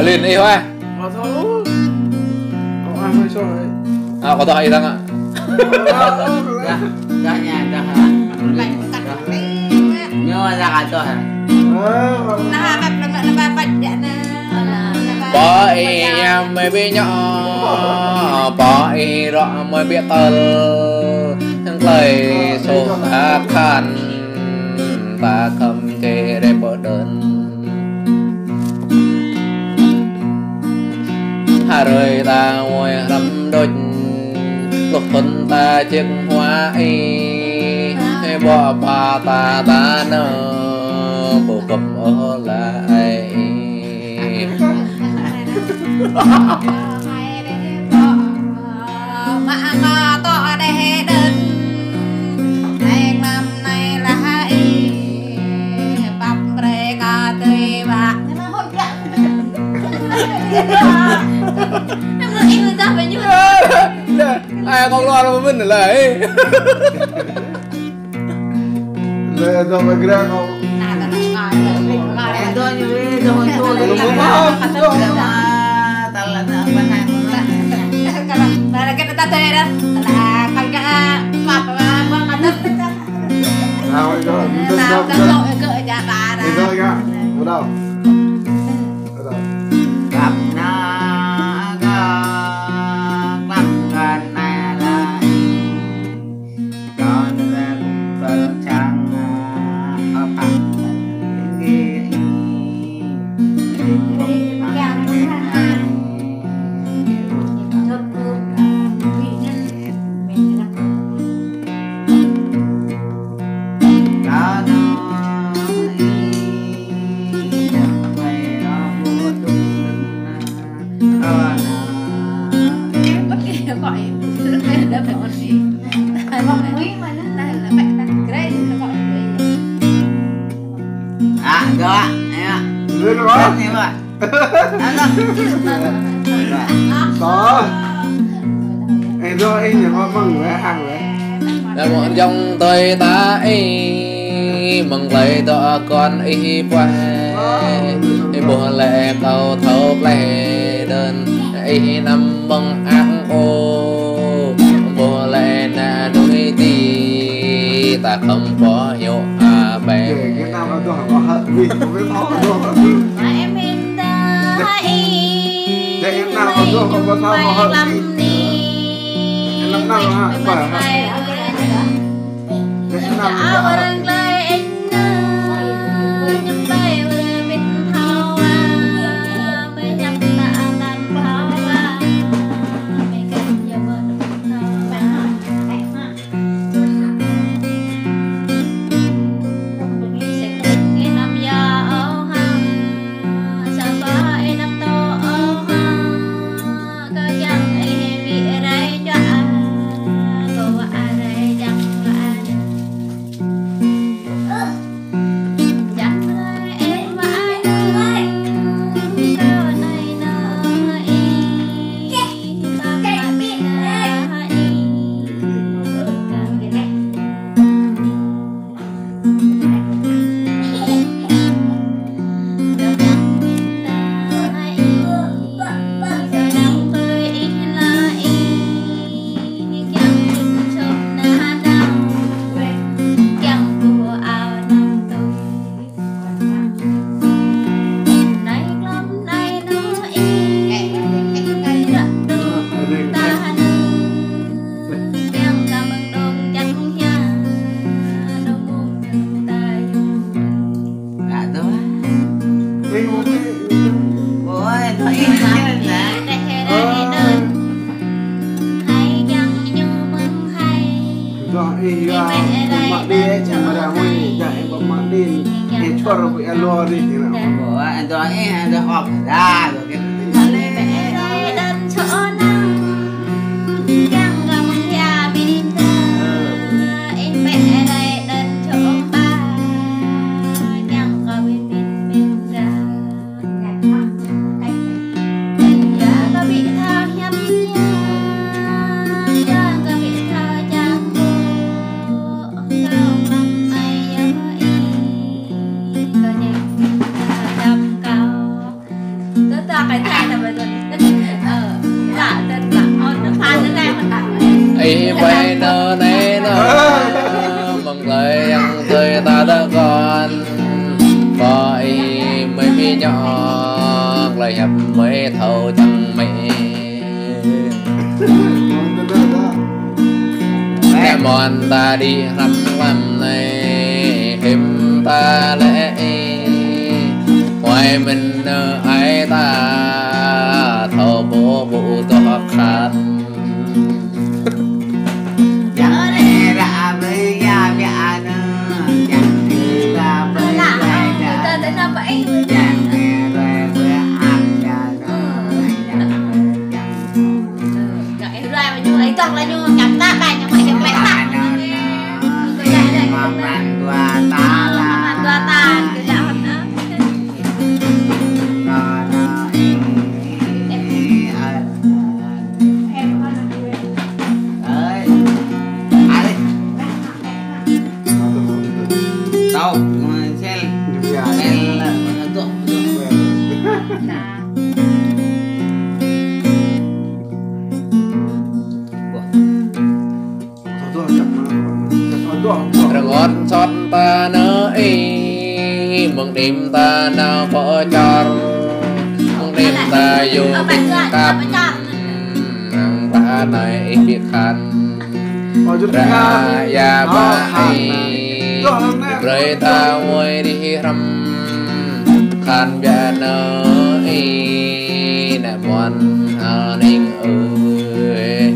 Liền đi thôi. Có thôi. Có ai hơi rồi. À, có tôi thằng ạ. Ra nhà ra hả? Nhớ ra cả tôi hả? Bỏ em mới biết nhỏ, bỏ em rõ mới biết tờ. Thằng lời số ta khăn, ta cầm chê để bỏ đơn. Hà rơi ta ngồi rắm đôi, lúc phân ta chiếc hoa y, bỏ bà ta nơ, bộ cầm ở lại. Mà to đây đơn anh năm nay là y bắp rê cà tươi bạc nó hôn gặn em nói em ra phải như ai con lo nó mình lại Lê cho mày ra không? Em tôi như thế rồi tôi Đúng không? Ta là bên hàng là cái ta tê đó là phải cái mặt mà đất Nào rồi, nào ta gọi cỡ nhà bà đi thôi cả. Ở đâu? Ở đâu? gặp nó gặp gần này là còn ra phần trăng ở phẳng ghê Đó phải ổn đi. Vòng quý mà nó là mẹ ta. Cái đấy nó gọi là cái gì? À, rồi. Lên đó. Thế rồi. Đó. Em rồi anh nhà con mừng với hàng đấy. Là một dòng tôi ta ấy mừng lấy tọa con ấy qua buồn lệ cầu thấu lệ đơn ấy nằm mừng ác ô buồn lệ là núi tì ta không có hiểu à bè Để cái nào nó có hận vì không biết thó rồi. Em in ta ý. Để em nào có thó không có thó có hận vì. Em năm năm hả? Phải hả? Để em nào có hận. Cho rồi bị alo đi thế nào? Ủa, anh tôi họp ra rồi cái ấy quay nơ này nơ mong lời ăn tươi ta đã còn có ấy mới bị nhỏ lời hẹp mới thâu chẳng mẹ mẹ mòn ta đi rắm này hiểm ta lẽ ngoài mình ai ta thâu bố vụ to khát Cọc là như cắm ta bài nhưng mà chẳng lẽ ta cái đạo hẳn nữa đâu xe là tượng ngon xót ta nỡ ý mừng đêm ta nào có chọn mừng đêm ta dù tình cặp nàng ta này biết khăn ra ya ba rơi ta ngồi đi râm khăn bia nỡ ý nè mòn hà ninh ơi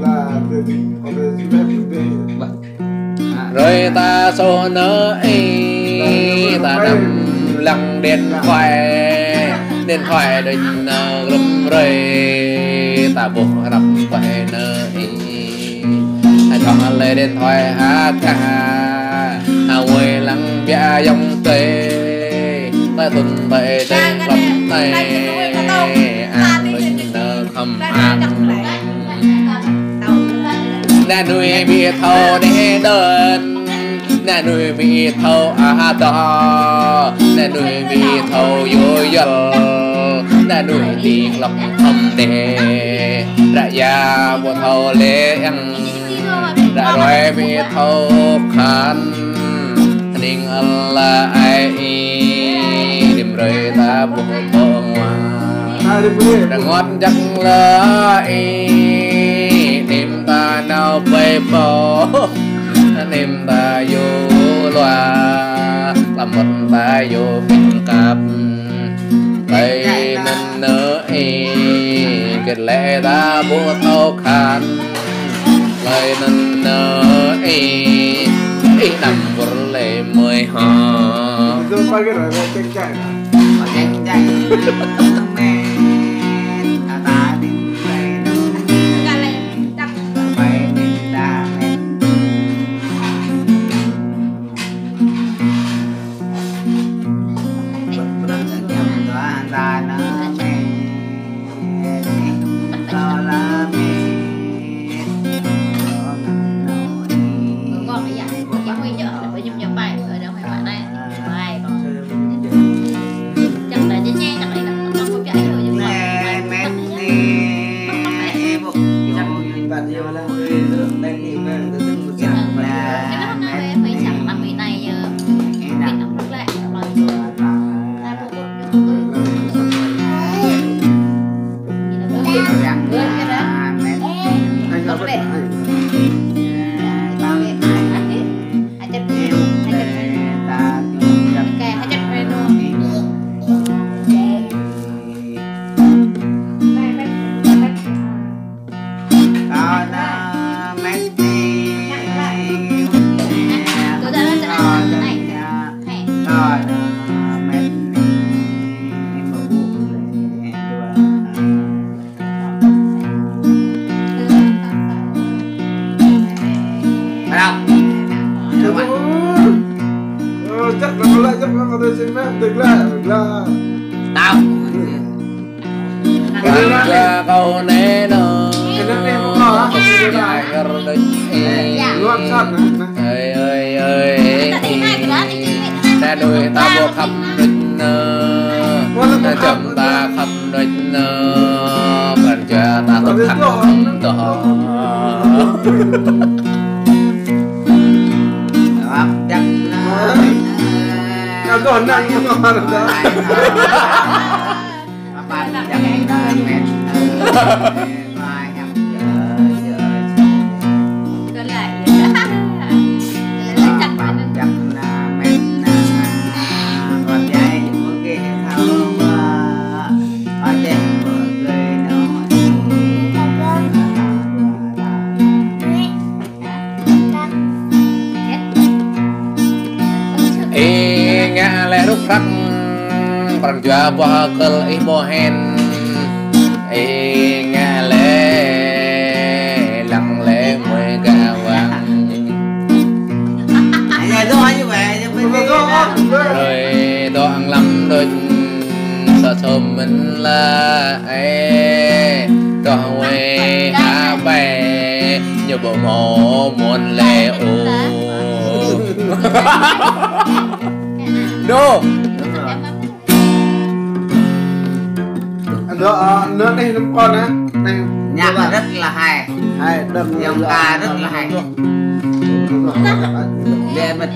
là rồi ta số nỡ ta nằm lặng điện thoại đỉnh râm rơi ta buộc rằm quay nỡ ai chọn lấy điện thoại hát ca ngồi lặng bia dòng tê ta tuần tệ tên lắm này ăn linh nơ thầm ăn nè nuôi bị thâu để đơn nè nuôi bị thâu đó nè nuôi bị thâu vô dần nè nuôi tiền lọc thầm đề đã già bộ thâu lễ ăn đã rồi bị thâu khăn nên là ai đêm rồi ta buộc thâu đã ngót chắc là niềm ta nào bay bỏ niềm ta vô loa làm một ta vô mình cặp đây nên nỡ kết lệ ta bố thâu khăn lời nên nỡ nằm vừa lệ mười hò Itu pagi dah cek. Ra câu nè nó ơi ta đôi ta buộc khắp địch ta chậm ta khắp địch cần cho ta tốt khắp đó còn năng nhưng mà đó ngã lẽ rút rắc bằng chua bò cờ ibo hen ngã lẽ lặng lẽ mười gà vàng rồi đoạn lắm đôi sợ thơm mình là đoạn quê hạ bè như bộ mồ muôn lệ ô đô nó đây năm con á này nhạc rất là hay đầm dòng ca rất là hay để mình